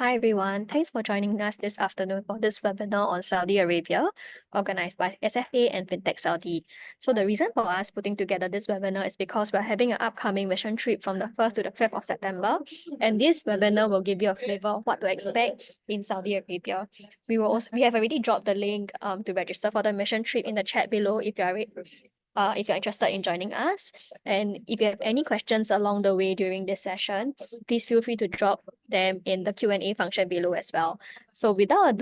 Hi everyone, thanks for joining us this afternoon for this webinar on Saudi Arabia, organized by SFA and Fintech Saudi. So the reason for us putting together this webinar is because we're having an upcoming mission trip from the 1st to the 5th of September, and this webinar will give you a flavor of what to expect in Saudi Arabia. We have already dropped the link to register for the mission trip in the chat below if you're interested in joining us. And if you have any questions along the way during this session, please feel free to drop them in the Q&A function below as well. So without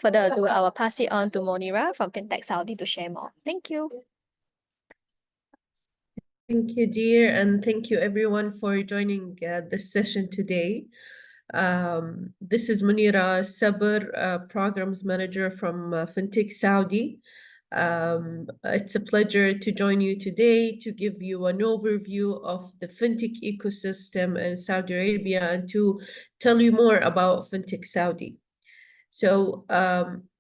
further ado, I will pass it on to Monira from Fintech Saudi to share more. Thank you. Thank you, dear, and thank you everyone for joining this session today. This is Munira Sabr, Programs Manager from Fintech Saudi. It's a pleasure to join you today to give you an overview of the fintech ecosystem in Saudi Arabia and to tell you more about Fintech Saudi. So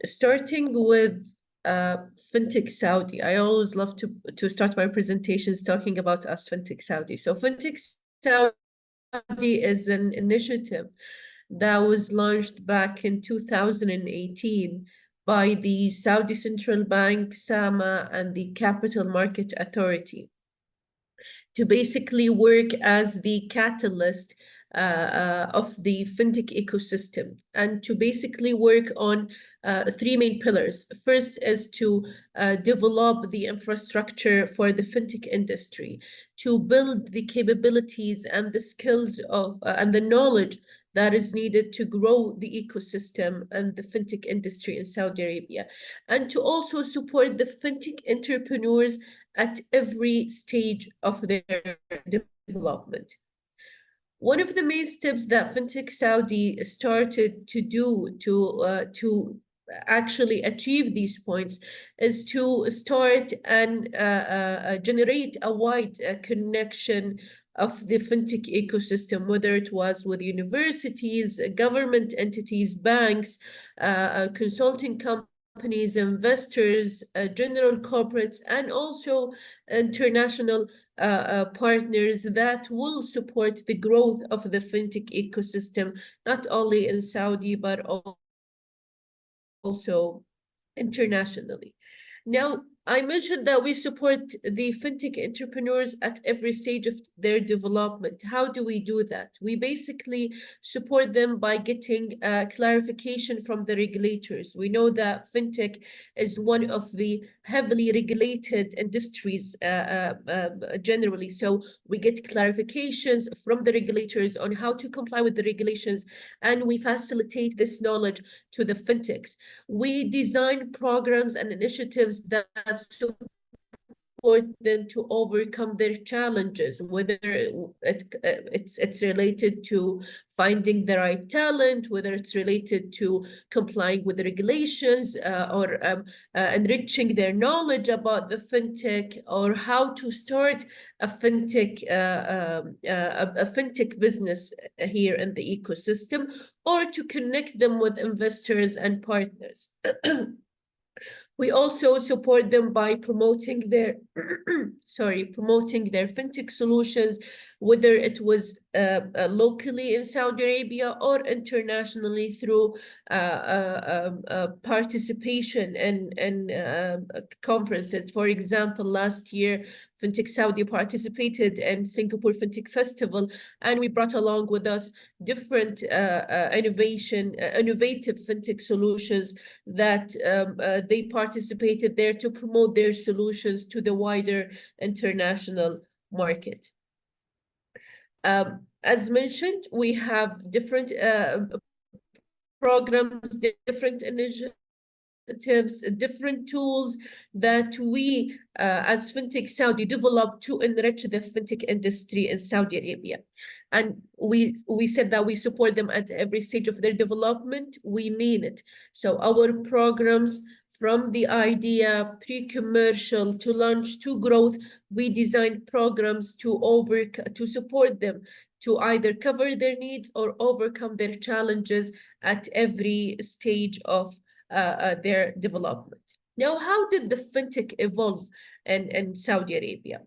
starting with Fintech Saudi, I always love to start my presentations talking about us, Fintech Saudi. So Fintech Saudi is an initiative that was launched back in 2018 by the Saudi Central Bank, SAMA, and the Capital Market Authority to basically work as the catalyst of the fintech ecosystem and to basically work on three main pillars. First is to develop the infrastructure for the fintech industry, to build the capabilities and the skills of and the knowledge that is needed to grow the ecosystem and the fintech industry in Saudi Arabia, and to also support the fintech entrepreneurs at every stage of their development. One of the main steps that Fintech Saudi started to do to actually achieve these points is to start and generate a wide connection of the fintech ecosystem, whether it was with universities, government entities, banks, consulting companies, investors, general corporates, and also international partners that will support the growth of the fintech ecosystem, not only in Saudi, but also internationally. Now, I mentioned that we support the fintech entrepreneurs at every stage of their development. How do we do that? We basically support them by getting clarification from the regulators. We know that fintech is one of the heavily regulated industries generally. So we get clarifications from the regulators on how to comply with the regulations, and we facilitate this knowledge to the fintechs. We design programs and initiatives that support them to overcome their challenges, whether it's related to finding the right talent, whether it's related to complying with the regulations or enriching their knowledge about the fintech, or how to start a fintech business here in the ecosystem, or to connect them with investors and partners. We also support them by promoting their promoting their fintech solutions, whether it was locally in Saudi Arabia or internationally through participation in conferences. For example, last year, Fintech Saudi participated in Singapore Fintech Festival, and we brought along with us different innovative fintech solutions that they participated there to promote their solutions to the wider international market. As mentioned, we have different programs, different initiatives, different tools that we, as Fintech Saudi, develop to enrich the fintech industry in Saudi Arabia. And we said that we support them at every stage of their development. We mean it. So our programs, from the idea, pre-commercial, to launch, to growth, we design programs to support them to either cover their needs or overcome their challenges at every stage of their development. Now, how did the fintech evolve in Saudi Arabia?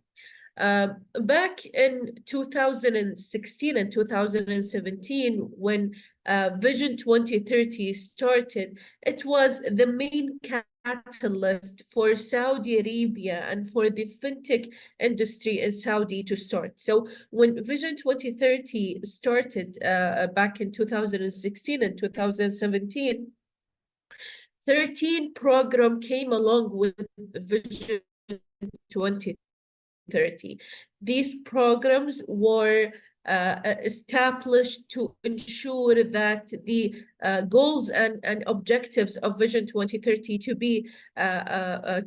Back in 2016 and 2017, when Vision 2030 started, it was the main catalyst for Saudi Arabia and for the fintech industry in Saudi to start. So when Vision 2030 started back in 2016 and 2017, 13 program came along with Vision 2030. These programs were established to ensure that the goals and objectives of Vision 2030 to be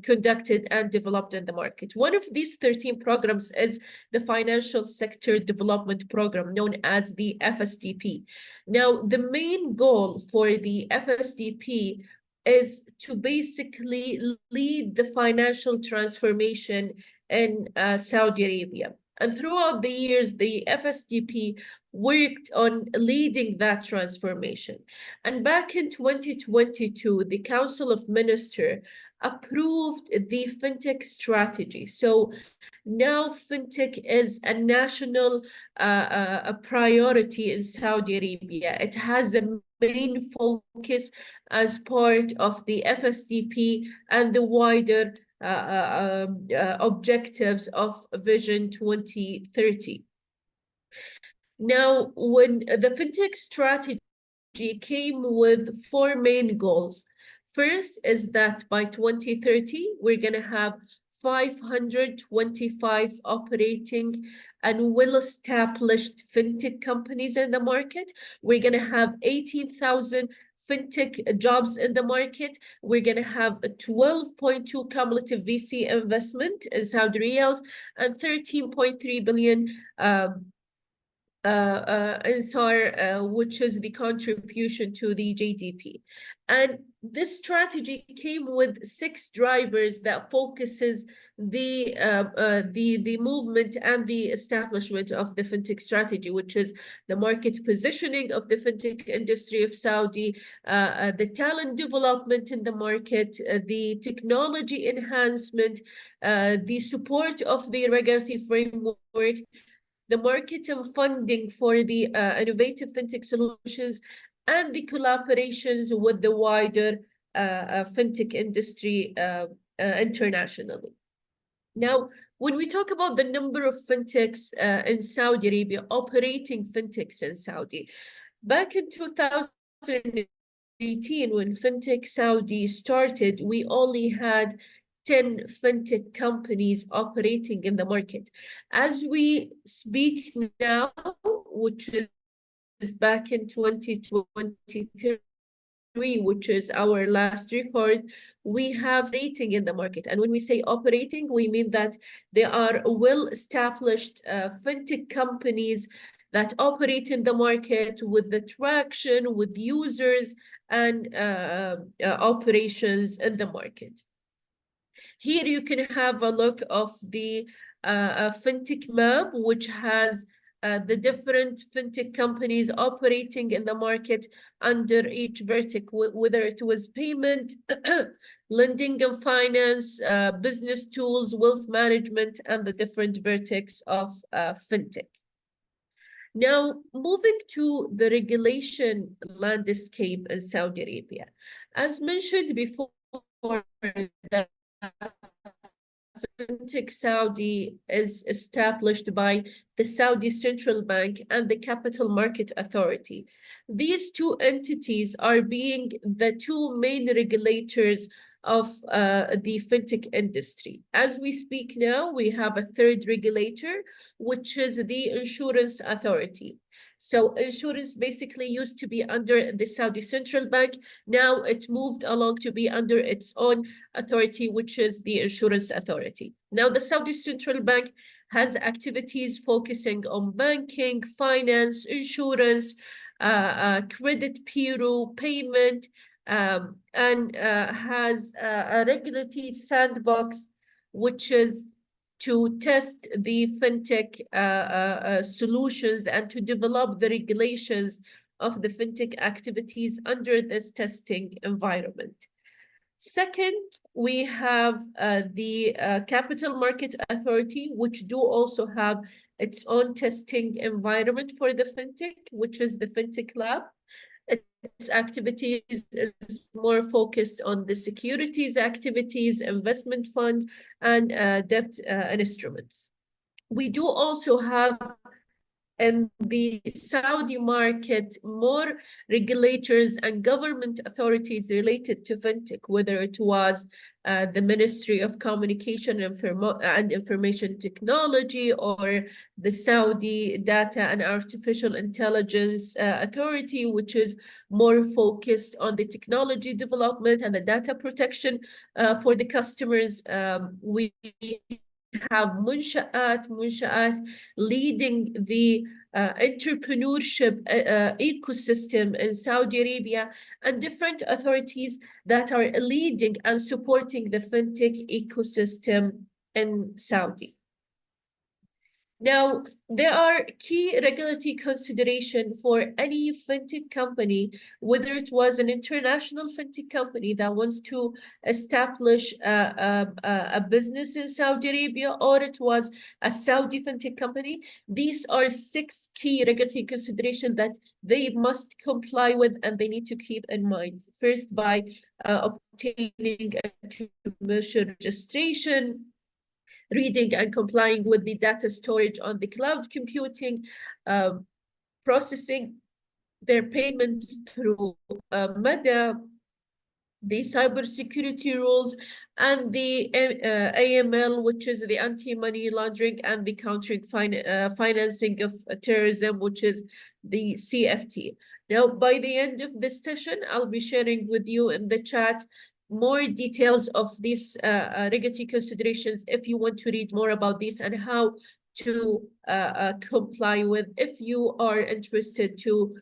conducted and developed in the market. One of these 13 programs is the Financial Sector Development Program, known as the FSDP. Now, the main goal for the FSDP is to basically lead the financial transformation in Saudi Arabia. And throughout the years, the FSDP worked on leading that transformation. And back in 2022, the Council of Ministers approved the fintech strategy. So now fintech is a national a priority in Saudi Arabia. It has a main focus as part of the FSDP and the wider objectives of Vision 2030. Now, when the fintech strategy came with 4 main goals. First is that by 2030, we're going to have 525 operating and well-established fintech companies in the market. We're going to have 18,000 fintech jobs in the market. We're going to have a 12.2 cumulative VC investment in Saudi riyals and 13.3 billion INSAR, which is the contribution to the GDP. And this strategy came with 6 drivers that focuses the movement and the establishment of the fintech strategy, which is the market positioning of the fintech industry of Saudi, the talent development in the market, the technology enhancement, the support of the regulatory framework, the market and funding for the innovative fintech solutions, and the collaborations with the wider fintech industry internationally. Now, when we talk about the number of fintechs in Saudi Arabia, operating fintechs in Saudi, back in 2018, when Fintech Saudi started, we only had 10 fintech companies operating in the market. As we speak now, which is back in 2023, which is our last record, we have rating in the market. And when we say operating, we mean that they are well-established fintech companies that operate in the market with the traction, with users, and operations in the market. Here you can have a look of the fintech map, which has the different fintech companies operating in the market under each vertical, whether it was payment, lending and finance, business tools, wealth management, and the different verticals of fintech. Now, moving to the regulation landscape in Saudi Arabia. As mentioned before, that Fintech Saudi is established by the Saudi Central Bank and the Capital Market Authority. These 2 entities are being the 2 main regulators of the fintech industry. As we speak now, we have a 3rd regulator, which is the Insurance Authority. So insurance basically used to be under the Saudi Central Bank. Now it moved along to be under its own authority, which is the Insurance Authority. Now the Saudi Central Bank has activities focusing on banking, finance, insurance, credit bureau, payment, and has a regulatory sandbox, which is to test the fintech solutions and to develop the regulations of the fintech activities under this testing environment. Second, we have the Capital Market Authority, which do also have its own testing environment for the fintech, which is the Fintech Lab. its activities is more focused on the securities activities, investment funds, and debt instruments. We do also have in the Saudi market more regulators and government authorities related to fintech, whether it was the Ministry of Communication and Information Technology or the Saudi Data and Artificial Intelligence Authority, which is more focused on the technology development and the data protection for the customers. We have Munshaat leading the entrepreneurship ecosystem in Saudi Arabia, and different authorities that are leading and supporting the fintech ecosystem in Saudi. Now, there are key regulatory considerations for any fintech company, whether it was an international fintech company that wants to establish a business in Saudi Arabia, or it was a Saudi fintech company. These are 6 key regulatory considerations that they must comply with and they need to keep in mind. First, by obtaining a commercial registration, reading and complying with the data storage on the cloud computing, processing their payments through MEDA, the cybersecurity rules, and the AML, which is the anti-money laundering and the countering financing of terrorism, which is the CFT. Now, by the end of this session, I'll be sharing with you in the chat more details of these regulatory considerations if you want to read more about this and how to comply with if you are interested to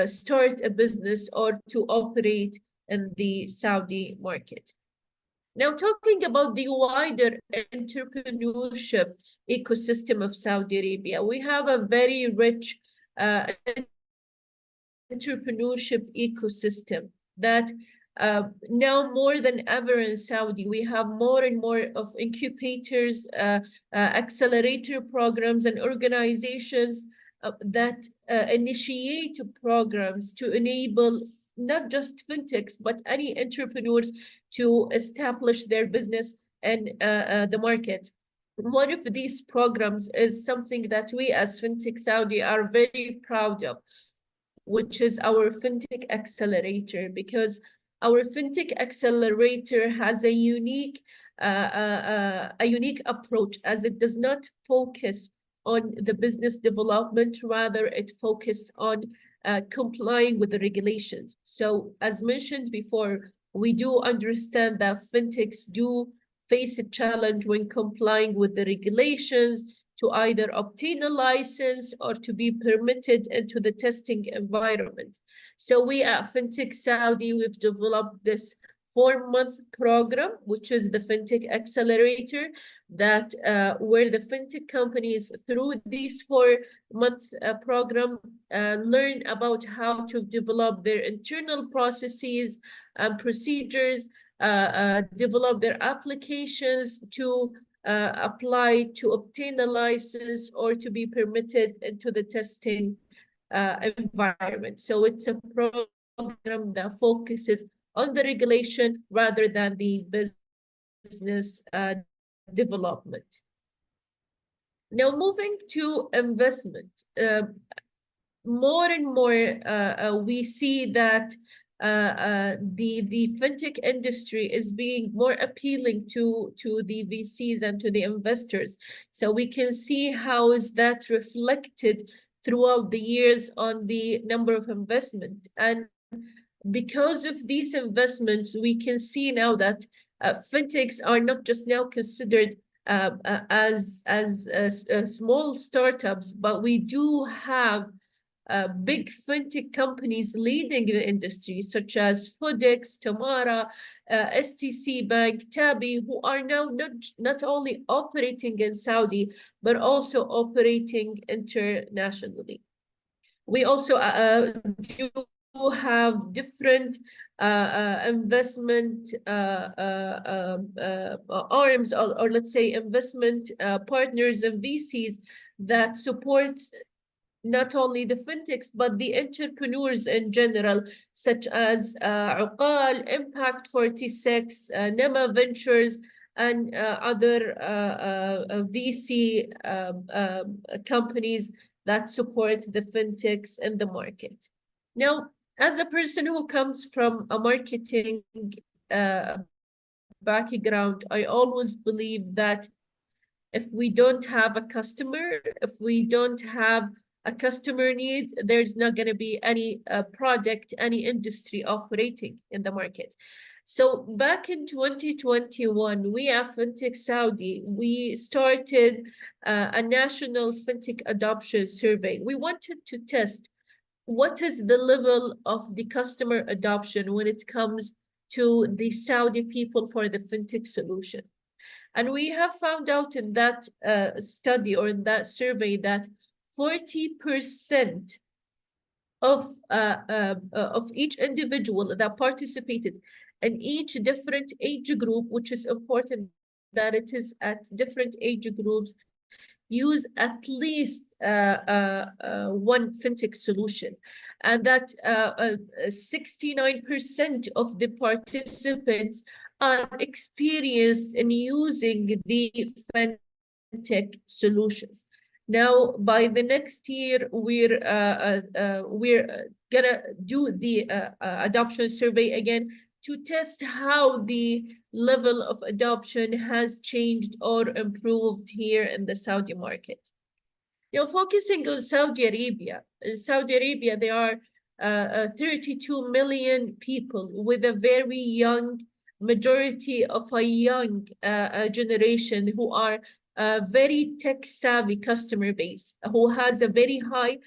start a business or to operate in the Saudi market. Now, talking about the wider entrepreneurship ecosystem of Saudi Arabia, we have a very rich entrepreneurship ecosystem that now more than ever in Saudi, we have more and more of incubators, accelerator programs, and organizations that initiate programs to enable not just fintechs, but any entrepreneurs to establish their business in the market. One of these programs is something that we as Fintech Saudi are very proud of, which is our Fintech Accelerator, because our Fintech Accelerator has a unique approach, as it does not focus on the business development, rather it focuses on complying with the regulations. So as mentioned before, we do understand that fintechs do face a challenge when complying with the regulations to either obtain a license or to be permitted into the testing environment. So we at Fintech Saudi, we've developed this 4-month program, which is the Fintech Accelerator, that where the fintech companies through this 4-month program learn about how to develop their internal processes and procedures, develop their applications to apply to obtain a license or to be permitted into the testing environment. So it's a program that focuses on the regulation rather than the business development. Now, moving to investment, more and more we see that the fintech industry is being more appealing to the VCs and to the investors. So we can see how is that reflected throughout the years on the number of investment. And because of these investments, we can see now that fintechs are not just now considered as small startups, but we do have big fintech companies leading the industry, such as Fodex, Tamara, STC Bank, Tabi, who are now not only operating in Saudi, but also operating internationally. We also do have different investment arms, or let's say investment partners and VCs that support not only the fintechs, but the entrepreneurs in general, such as Uqal, Impact 46, Nema Ventures, and other VC companies that support the fintechs in the market. Now, as a person who comes from a marketing background, I always believe that if we don't have a customer, if we don't have a customer need, there's not going to be any product, any industry operating in the market. So back in 2021, we at Fintech Saudi, we started a national fintech adoption survey. We wanted to test what is the level of the customer adoption when it comes to the Saudi people for the fintech solution. And we have found out in that study or in that survey that 40% of each individual that participated in each different age group, which is important that it is at different age groups, use at least one fintech solution, and that 69% of the participants are experienced in using the fintech solutions. Now, by the next year, we're gonna do the adoption survey again to test how the level of adoption has changed or improved here in the Saudi market. Focusing on Saudi Arabia. In Saudi Arabia, there are 32 million people with a very young majority of a young generation who are a very tech-savvy customer base, who has a very high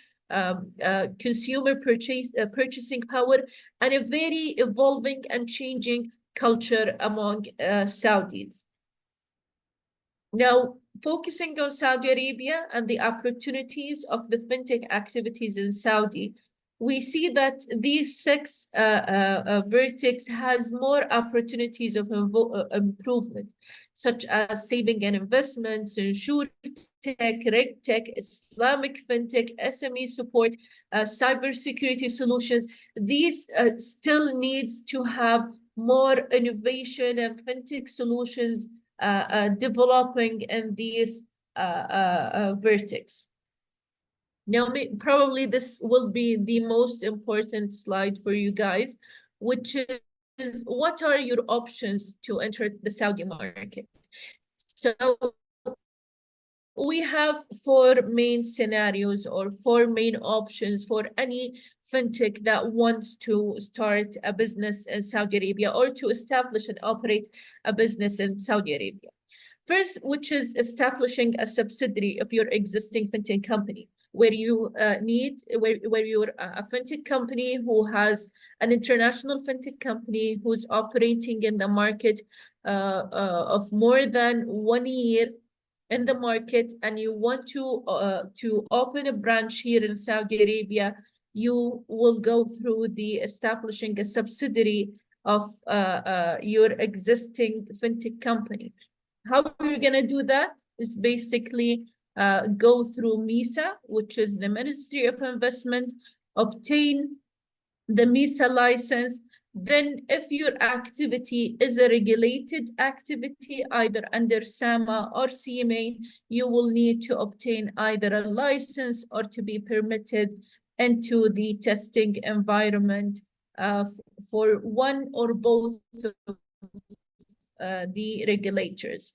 consumer purchasing power and a very evolving and changing culture among Saudis. Now, focusing on Saudi Arabia and the opportunities of the fintech activities in Saudi, we see that these six verticals has more opportunities of improvement, such as saving and investments, insurtech, regtech, Islamic fintech, SME support, cybersecurity solutions. These still needs to have more innovation and fintech solutions developing in these verticals. Now, probably this will be the most important slide for you guys, which is what are your options to enter the Saudi market? So we have four main scenarios or four main options for any fintech that wants to start a business in Saudi Arabia or to establish and operate a business in Saudi Arabia. First, which is establishing a subsidiary of your existing fintech company, where you where you're a fintech company who has an international fintech company who's operating in the market of more than 1 year in the market, and you want to open a branch here in Saudi Arabia, you will go through the establishing a subsidiary of your existing fintech company. How are you going to do that? Is basically go through MISA, which is the Ministry of Investment, obtain the MISA license. Then if your activity is a regulated activity, either under SAMA or CMA, you will need to obtain either a license or to be permitted into the testing environment for one or both of the regulators.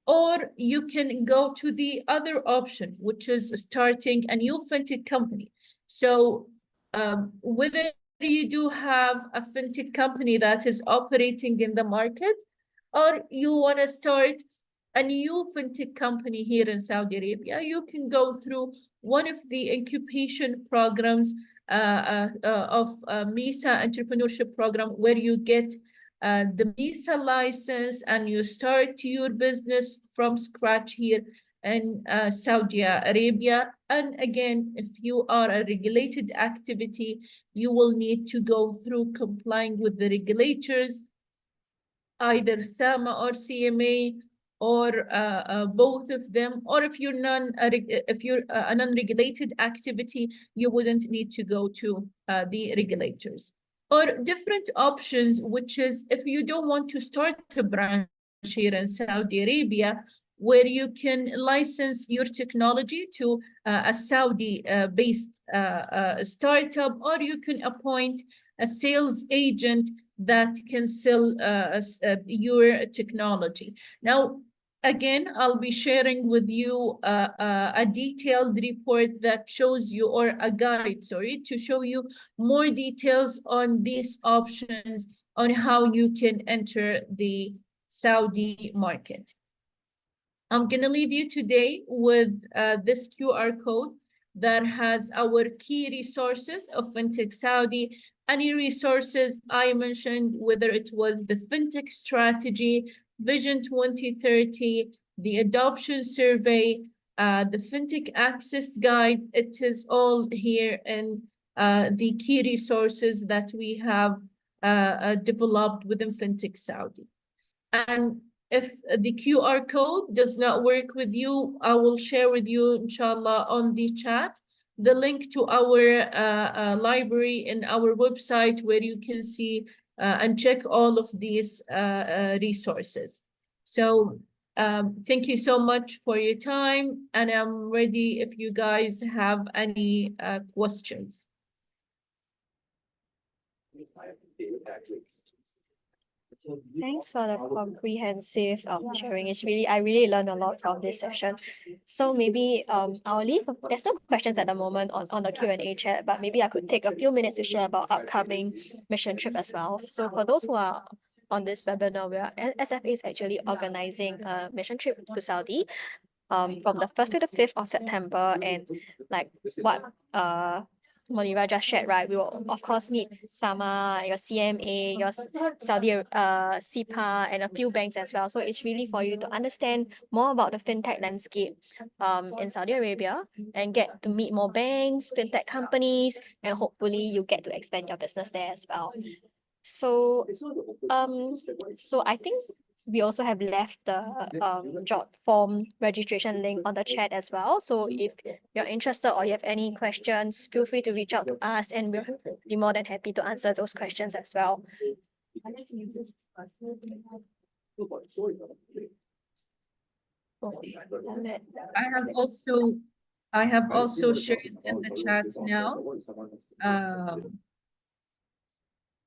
Or you can go to the other option, which is starting a new fintech company. So whether you do have a fintech company that is operating in the market, or you want to start a new fintech company here in Saudi Arabia, you can go through one of the incubation programs of MISA entrepreneurship program, where you get the MISA license and you start your business from scratch here in Saudi Arabia. And again, if you are a regulated activity, you will need to go through complying with the regulators, either SAMA or CMA, or both of them, or if you're a non-regulated activity, you wouldn't need to go to the regulators. Or different options, which is if you don't want to start a branch here in Saudi Arabia, where you can license your technology to a Saudi-based startup, or you can appoint a sales agent that can sell your technology. Now, again, I'll be sharing with you a detailed report that shows you, or a guide, sorry, to show you more details on these options on how you can enter the Saudi market. I'm going to leave you today with this QR code that has our key resources of Fintech Saudi. Any resources I mentioned, whether it was the Fintech Strategy, Vision 2030, the Adoption Survey, the Fintech Access Guide, it is all here in the key resources that we have developed within Fintech Saudi. And if the QR code does not work with you, I will share with you, inshallah, on the chat, the link to our library and our website where you can see and check all of these resources. So thank you so much for your time, and I'm ready if you guys have any questions. Thanks for the comprehensive sharing. I really learned a lot from this session. So maybe I'll leave. There's no questions at the moment on the Q&A chat, but maybe I could take a few minutes to share about upcoming mission trip as well. So for those who are on this webinar, SFA is actually organizing a mission trip to Saudi from the 1st to the 5th of September, and like what Monira just shared, right? We will of course meet SAMA, your CMA, your Saudi SIPA, and a few banks as well. So it's really for you to understand more about the fintech landscape in Saudi Arabia and get to meet more banks, fintech companies, and hopefully you get to expand your business there as well. So I think we also have left the job form registration link on the chat as well. So if you're interested or you have any questions, feel free to reach out to us and we'll be more than happy to answer those questions as well. Okay. I have also shared in the chat now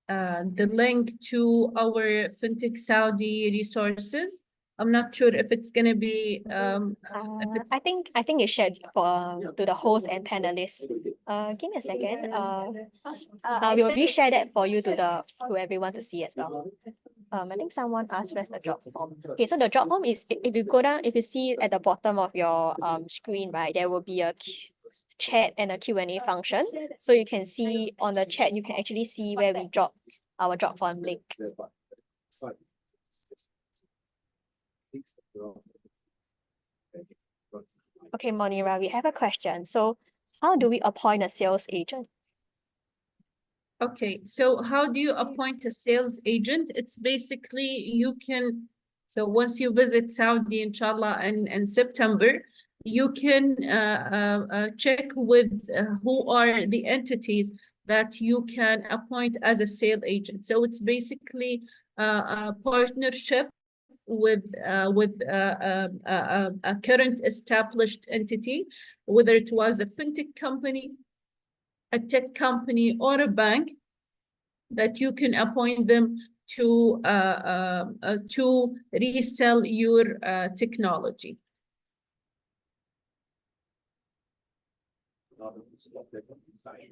the link to our Fintech Saudi resources. I'm not sure if it's going to be I think it's shared to the host and panelists. Give me a second. We'll reshare that for you to everyone to see as well. I think someone asked where's the drop form. Okay, so the drop form is if you go down, if you see at the bottom of your screen, right, there will be a chat and a Q&A function. So you can see on the chat, you can actually see where we drop our drop form link. Okay, Monira, we have a question. So how do we appoint a sales agent? Okay, so how do you appoint a sales agent? It's basically so once you visit Saudi, inshallah, in September, you can check with who are the entities that you can appoint as a sales agent. So it's basically a partnership with a current established entity, whether it was a fintech company, a tech company, or a bank, that you can appoint them to resell your technology.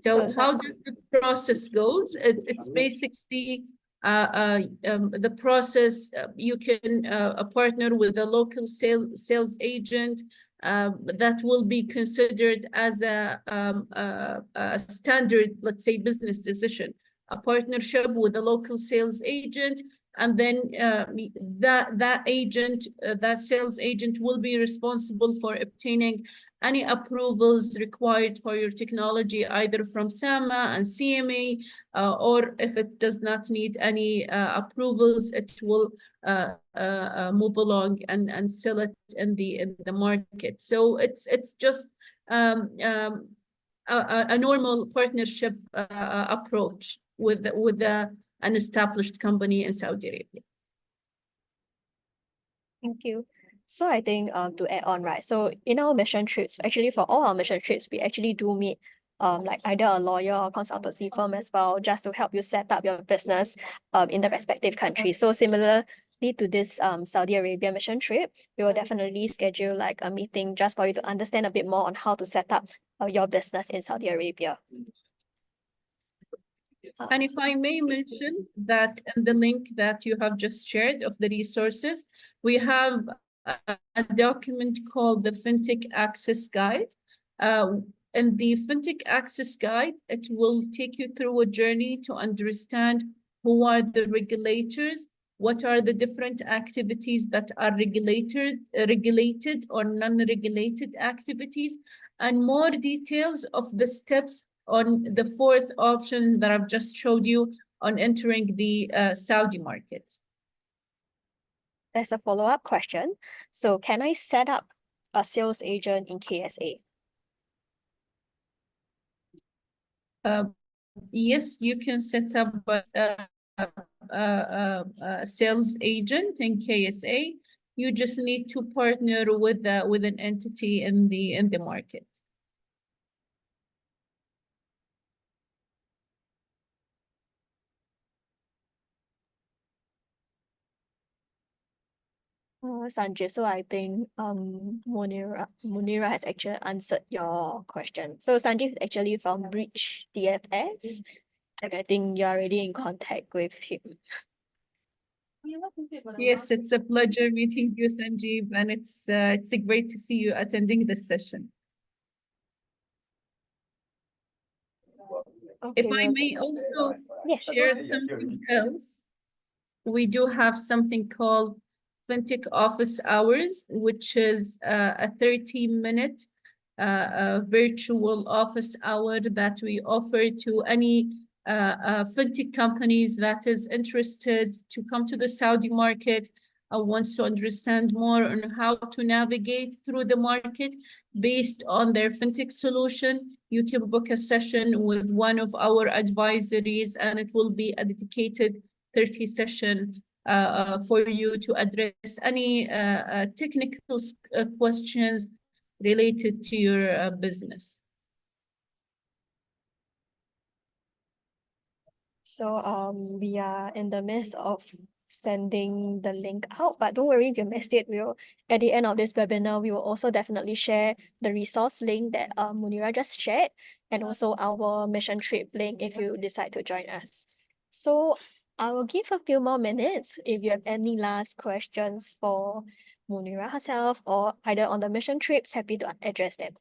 So how does the process goes? It's basically the process. You can partner with a local sales agent that will be considered as a standard, let's say, business decision. A partnership with a local sales agent, and then that sales agent will be responsible for obtaining any approvals required for your technology, either from SAMA and CMA, or if it does not need any approvals, it will move along and sell it in the market. So it's just a normal partnership approach with an established company in Saudi Arabia. Thank you. So I think to add on, right? So in our mission trips, actually for all our mission trips, we actually do meet like either a lawyer or consultancy firm as well, just to help you set up your business in the respective country. So similarly to this Saudi Arabia mission trip, we will definitely schedule like a meeting just for you to understand a bit more on how to set up your business in Saudi Arabia. And if I may mention that in the link that you have just shared of the resources, we have a document called the Fintech Access Guide. In the Fintech Access Guide, it will take you through a journey to understand who are the regulators, what are the different activities that are regulated or non-regulated activities, and more details of the steps on the fourth option that I've just showed you on entering the Saudi market. There's a follow-up question. So can I set up a sales agent in KSA? Yes, you can set up a sales agent in KSA. You just need to partner with an entity in the market. Sanjay, so I think Munira has actually answered your question. So Sanjay is actually from Bridge DFS, and I think you're already in contact with him. Yes, it's a pleasure meeting you, Sanjeev, and it's great to see you attending this session. Okay, If I may also share something else, we do have something called Fintech Office Hours, which is a 30-minute virtual office hour that we offer to any fintech companies that is interested to come to the Saudi market, wants to understand more on how to navigate through the market based on their fintech solution. You can book a session with one of our advisories, and it will be a dedicated 30 session for you to address any technical questions related to your business. So we are in the midst of sending the link out, but don't worry if you missed it. We'll at the end of this webinar, we will also definitely share the resource link that Munira just shared, and also our mission trip link if you decide to join us. So I will give a few more minutes if you have any last questions for Munira herself or either on the mission trips, happy to address them.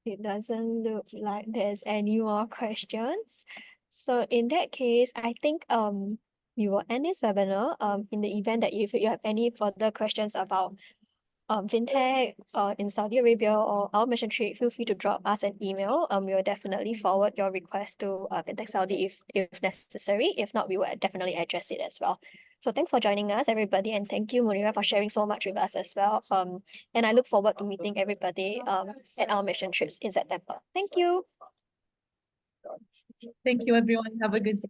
It doesn't look like there's any more questions. So in that case, I think we will end this webinar. In the event that if you have any further questions about fintech in Saudi Arabia or our mission trip, feel free to drop us an email. We will definitely forward your request to Fintech Saudi if necessary. If not, we will definitely address it as well. So thanks for joining us, everybody, and thank you, Munira, for sharing so much with us as well. And I look forward to meeting everybody at our mission trips in September. Thank you. Thank you, everyone. Have a good day.